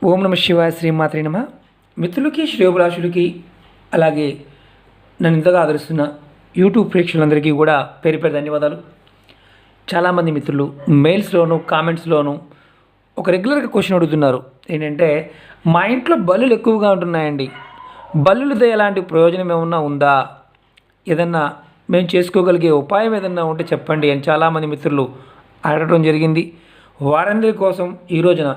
ఓం నమ శివాయ శ్రీమాత్రే నమ. మిత్రులకి శ్రేయోభిలాషులకి అలాగే నన్ను ఇంతగా ఆదరిస్తున్న యూట్యూబ్ ప్రేక్షకులందరికీ కూడా పేరు పేరు ధన్యవాదాలు. చాలామంది మిత్రులు మెయిల్స్లోను కామెంట్స్లోను ఒక రెగ్యులర్గా క్వశ్చన్ అడుగుతున్నారు. ఏంటంటే మా ఇంట్లో బల్లులు ఎక్కువగా ఉంటున్నాయండి, బల్లులతో ఎలాంటి ప్రయోజనం ఏమన్నా ఉందా, ఏదన్నా మేము చేసుకోగలిగే ఉపాయం ఏదన్నా ఉంటే చెప్పండి అని చాలామంది మిత్రులు అడగడం జరిగింది. వారందరి కోసం ఈ రోజున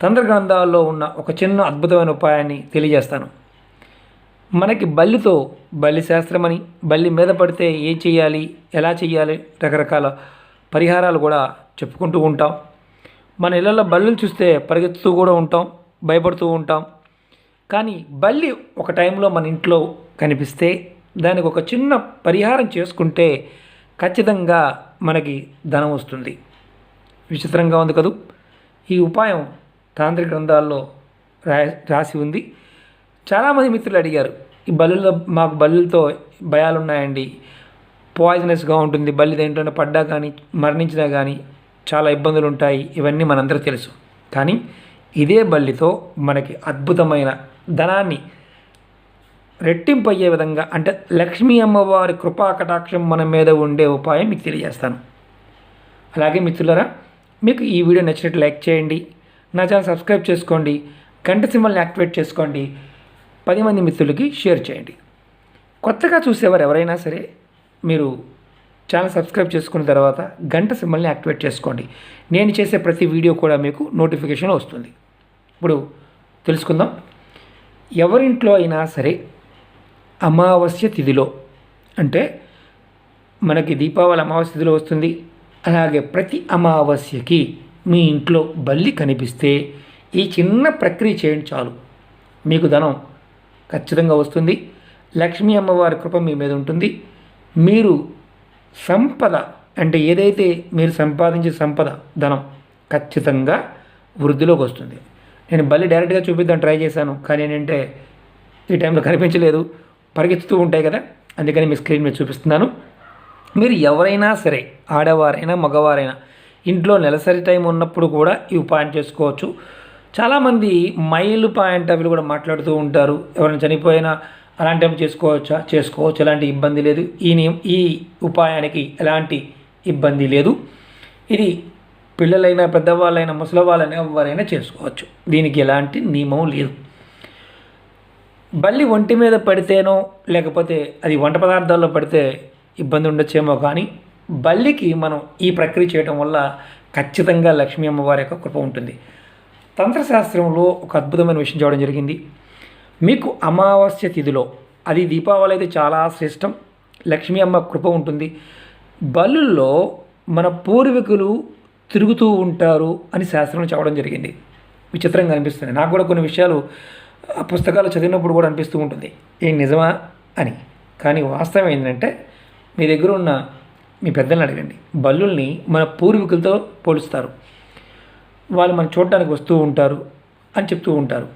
తంత్ర గ్రంథాల్లో ఉన్న ఒక చిన్న అద్భుతమైన ఉపాయాన్ని తెలియజేస్తాను. మనకి బల్లితో బల్లి శాస్త్రమని, బల్లి మీద పడితే ఏం చేయాలి, ఎలా చేయాలి, రకరకాల పరిహారాలు కూడా చెప్పుకుంటూ ఉంటాం. మన ఇళ్ళల్లో బల్లులు చూస్తే పరిగెత్తుతూ కూడా ఉంటాం, భయపడుతూ ఉంటాం. కానీ బల్లి ఒక టైంలో మన ఇంట్లో కనిపిస్తే దానికి ఒక చిన్న పరిహారం చేసుకుంటే ఖచ్చితంగా మనకి ధనం వస్తుంది. విచిత్రంగా ఉంది కదూ. ఈ ఉపాయం తాంత్రిక గ్రంథాల్లో రాసి ఉంది. చాలామంది మిత్రులు అడిగారు, ఈ బల్లులో మాకు బల్లులతో భయాలు ఉన్నాయండి, పాయిజనస్గా ఉంటుంది, బల్లి దేంట్లోనే పడ్డా కానీ మరణించినా కానీ చాలా ఇబ్బందులు ఉంటాయి, ఇవన్నీ మనందరూ తెలుసు. కానీ ఇదే బల్లితో మనకి అద్భుతమైన ధనాన్ని రెట్టింపు అయ్యే విధంగా, అంటే లక్ష్మీ అమ్మవారి కృపా కటాక్షం మన మీద ఉండే ఉపాయం మీకు తెలియజేస్తాను. అలాగే మిత్రులారా, మీకు ఈ వీడియో నచ్చినట్టు లైక్ చేయండి, నా ఛానల్ సబ్స్క్రైబ్ చేసుకోండి, గంట సింబల్ని యాక్టివేట్ చేసుకోండి, 10 మంది మిత్రులకి షేర్ చేయండి. కొత్తగా చూసేవారు ఎవరైనా సరే మీరు ఛానల్ సబ్స్క్రైబ్ చేసుకున్న తర్వాత గంట సింబల్ని యాక్టివేట్ చేసుకోండి. నేను చేసే ప్రతి వీడియో కూడా మీకు నోటిఫికేషన్ వస్తుంది. ఇప్పుడు తెలుసుకుందాం. ఎవరింట్లో అయినా సరే అమావాస్య తిథిలో, అంటే మనకి దీపావళి అమావాస్య తిథిలో వస్తుంది, అలాగే ప్రతి అమావాస్యకి మీ ఇంట్లో బల్లి కనిపిస్తే ఈ చిన్న ప్రక్రియ చేయండి చాలు, మీకు ధనం ఖచ్చితంగా వస్తుంది. లక్ష్మీ అమ్మవారి కృప మీ మీద ఉంటుంది. మీరు సంపద, అంటే ఏదైతే మీరు సంపాదించే సంపద, ధనం ఖచ్చితంగా వృద్ధిలోకి వస్తుంది. నేను బల్లి డైరెక్ట్గా చూపిద్దాం ట్రై చేశాను, కానీ ఏంటంటే ఈ టైంలో కనిపించలేదు, పరిగెత్తుతూ ఉంటాయి కదా, అందుకని మీ స్క్రీన్ మీద చూపిస్తున్నాను. మీరు ఎవరైనా సరే, ఆడవారైనా మగవారైనా, ఇంట్లో నెలసరి టైం ఉన్నప్పుడు కూడా ఈ ఉపాయం చేసుకోవచ్చు. చాలామంది మైలు పాయింట్ అవి కూడా మాట్లాడుతూ ఉంటారు, ఎవరైనా చనిపోయినా అలాంటి టైం చేసుకోవచ్చు, ఎలాంటి ఇబ్బంది లేదు. ఈ ఉపాయానికి ఎలాంటి ఇబ్బంది లేదు. ఇది పిల్లలైనా, పెద్దవాళ్ళైనా, ముసలి వాళ్ళైనా ఎవరైనా చేసుకోవచ్చు, దీనికి ఎలాంటి నియమం లేదు. బల్లి ఒంటి మీద పడితేనో లేకపోతే అది వంట పదార్థాల్లో పడితే ఇబ్బంది ఉండొచ్చేమో, కానీ బల్లికి మనం ఈ ప్రక్రియ చేయడం వల్ల ఖచ్చితంగా లక్ష్మీ అమ్మవారి యొక్క కృప ఉంటుంది. తంత్రశాస్త్రంలో ఒక అద్భుతమైన విషయం చూడడం జరిగింది. మీకు అమావాస్య తిథిలో, అది దీపావళి అయితే చాలా శ్రేష్టం, లక్ష్మీ అమ్మ కృప ఉంటుంది. బల్లుల్లో మన పూర్వీకులు తిరుగుతూ ఉంటారు అని శాస్త్రంలో చెప్పడం జరిగింది. విచిత్రంగా అనిపిస్తుంది. నాకు కూడా కొన్ని విషయాలు పుస్తకాలు చదివినప్పుడు కూడా అనిపిస్తూ ఉంటుంది, ఏం నిజమా అని. కానీ వాస్తవం ఏంటంటే, మీ దగ్గర ఉన్న మీ పెద్దల్ని అడగండి, బల్లుల్ని మన పూర్వీకులతో పోలుస్తారు. వాళ్ళు మనం చూడటానికి వస్తూ ఉంటారు అని చెప్తూ ఉంటారు.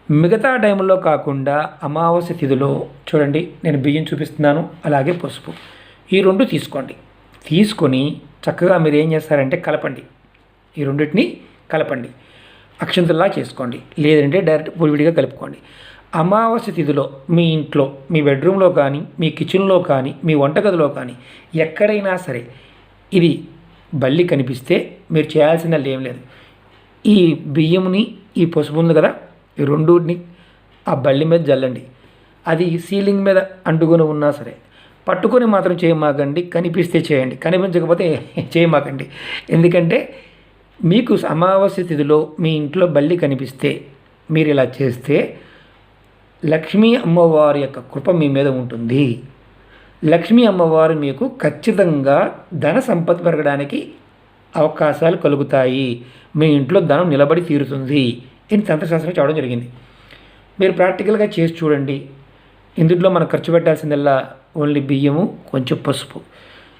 మిగతా టైంలో కాకుండా అమావాస్య తిథిలో చూడండి, నేను బియ్యం చూపిస్తున్నాను, అలాగే పసుపు, ఈ 2 తీసుకోండి. తీసుకొని చక్కగా మీరు ఏం చేస్తారంటే కలపండి, ఈ రెండింటిని కలపండి, అక్షంతల్లా చేసుకోండి, లేదంటే డైరెక్ట్ పొడివిడిగా కలుపుకోండి. అమావాస్య తిథిలో మీ ఇంట్లో, మీ బెడ్రూమ్లో కానీ, మీ కిచెన్లో కానీ, మీ వంటగదిలో కానీ ఎక్కడైనా సరే ఇది బల్లి కనిపిస్తే మీరు చేయాల్సింది ఏం లేదు. ఈ బియ్యంని, ఈ పసుపు ఉంది కదా, ఈ రెండుని ఆ బల్లి మీద జల్లండి. అది సీలింగ్ మీద అంటుకొని ఉన్నా సరే పట్టుకొని మాత్రం చేయమాకండి, కనిపిస్తే చేయండి, కనిపించకపోతే చేయమాకండి. ఎందుకంటే మీకు అమావాస్య తిథిలో మీ ఇంట్లో బల్లి కనిపిస్తే మీరు ఇలా చేస్తే లక్ష్మీ అమ్మవారి యొక్క కృప మీ మీద ఉంటుంది. లక్ష్మీ అమ్మవారు మీకు ఖచ్చితంగా ధన సంపద పెరగడానికి అవకాశాలు కలుగుతాయి, మీ ఇంట్లో ధనం నిలబడి తీరుతుంది అని తంత్రశాస్త్రం చెప్పడం జరిగింది. మీరు ప్రాక్టికల్గా చేసి చూడండి. ఇందులో మనం ఖర్చు పెట్టాల్సిందల్లా ఓన్లీ బియ్యము, కొంచెం పసుపు.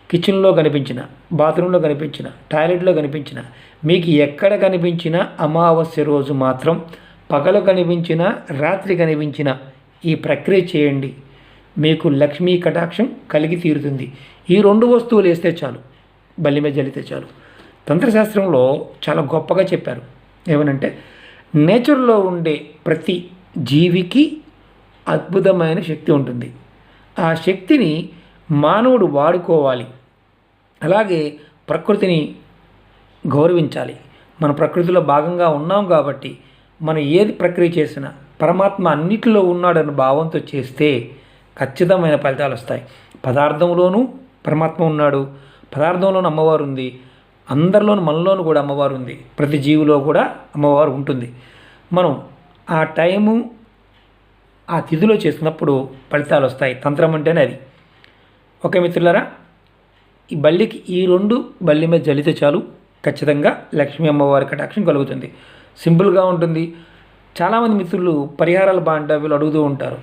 కిచెన్లో కనిపించిన, బాత్రూంలో కనిపించిన, టాయిలెట్లో కనిపించిన, మీకు ఎక్కడ కనిపించిన అమావాస్య రోజు మాత్రం, పగలు కనిపించిన, రాత్రి కనిపించిన ఈ ప్రక్రియ చేయండి, మీకు లక్ష్మీ కటాక్షం కలిగి తీరుతుంది. ఈ 2 వస్తువులు వేస్తే చాలు, బల్లి మీద జల్లితే చాలు. తంత్రశాస్త్రంలో చాలా గొప్పగా చెప్పారు. ఏమనంటే నేచర్లో ఉండే ప్రతి జీవికి అద్భుతమైన శక్తి ఉంటుంది. ఆ శక్తిని మానవుడు వాడుకోవాలి. అలాగే ప్రకృతిని గౌరవించాలి. మన ప్రకృతిలో భాగంగా ఉన్నాం కాబట్టి మనం ఏది ప్రక్రియ చేసినా పరమాత్మ అన్నిటిలో ఉన్నాడన్న భావంతో చేస్తే ఖచ్చితమైన ఫలితాలు వస్తాయి. పదార్థంలోనూ పరమాత్మ ఉన్నాడు, పదార్థంలోనూ అమ్మవారు ఉంది, అందరిలోనూ మనలోనూ కూడా అమ్మవారు ఉంది, ప్రతి జీవిలో కూడా అమ్మవారు ఉంటుంది. మనం ఆ టైము ఆ తిథిలో చేసినప్పుడు ఫలితాలు వస్తాయి. తంత్రం అంటేనే అది. ఓకే మిత్రులారా, ఈ బల్లికి ఈ 2 బల్లి మీద జల్లితే చాలు, ఖచ్చితంగా లక్ష్మీ అమ్మవారి కటాక్షం కలుగుతుంది. సింపుల్గా ఉంటుంది. చాలామంది మిత్రులు పరిహారాలు బాగుంటాయి వీళ్ళు అడుగుతూ ఉంటారు.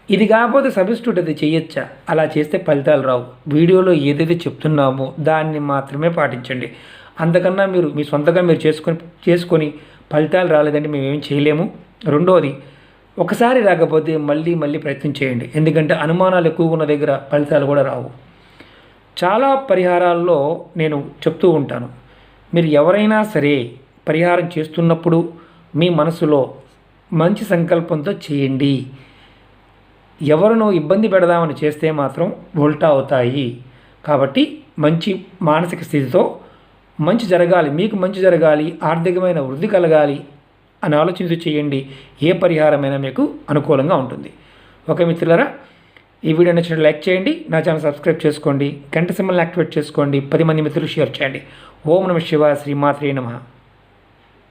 ఇది కాకపోతే సబ్స్టిట్యూట్ అది చేయొచ్చా? అలా చేస్తే ఫలితాలు రావు. వీడియోలో ఏదైతే చెప్తున్నామో దాన్ని మాత్రమే పాటించండి. అంతకన్నా మీరు మీ సొంతంగా మీరు చేసుకొని ఫలితాలు రాలేదంటే మేమేం చేయలేము. రెండోది, ఒకసారి రాకపోతే మళ్ళీ మళ్ళీ ప్రయత్నం చేయండి. ఎందుకంటే అనుమానాలు ఎక్కువ ఉన్న దగ్గర ఫలితాలు కూడా రావు. చాలా పరిహారాల్లో నేను చెప్తూ ఉంటాను, మీరు ఎవరైనా సరే పరిహారం చేస్తున్నప్పుడు మీ మనసులో మంచి సంకల్పంతో చేయండి. ఎవరినో ఇబ్బంది పెడదామని చేస్తే మాత్రం ఉల్టా అవుతాయి. కాబట్టి మంచి మానసిక స్థితితో మంచి జరగాలి, మీకు మంచి జరగాలి, ఆర్థికమైన వృద్ధి కలగాలి అని ఆలోచించి చేయండి. ఏ పరిహారమైనా మీకు అనుకూలంగా ఉంటుంది. ఓకే మిత్రులారా, ఈ వీడియో నచ్చినట్టు లైక్ చేయండి, నా ఛానల్ సబ్స్క్రైబ్ చేసుకోండి, గంట సింబల్ని యాక్టివేట్ చేసుకోండి, 10 మంది మిత్రులు షేర్ చేయండి. ఓం నమః శివాయ, శ్రీమాత్రే నమః.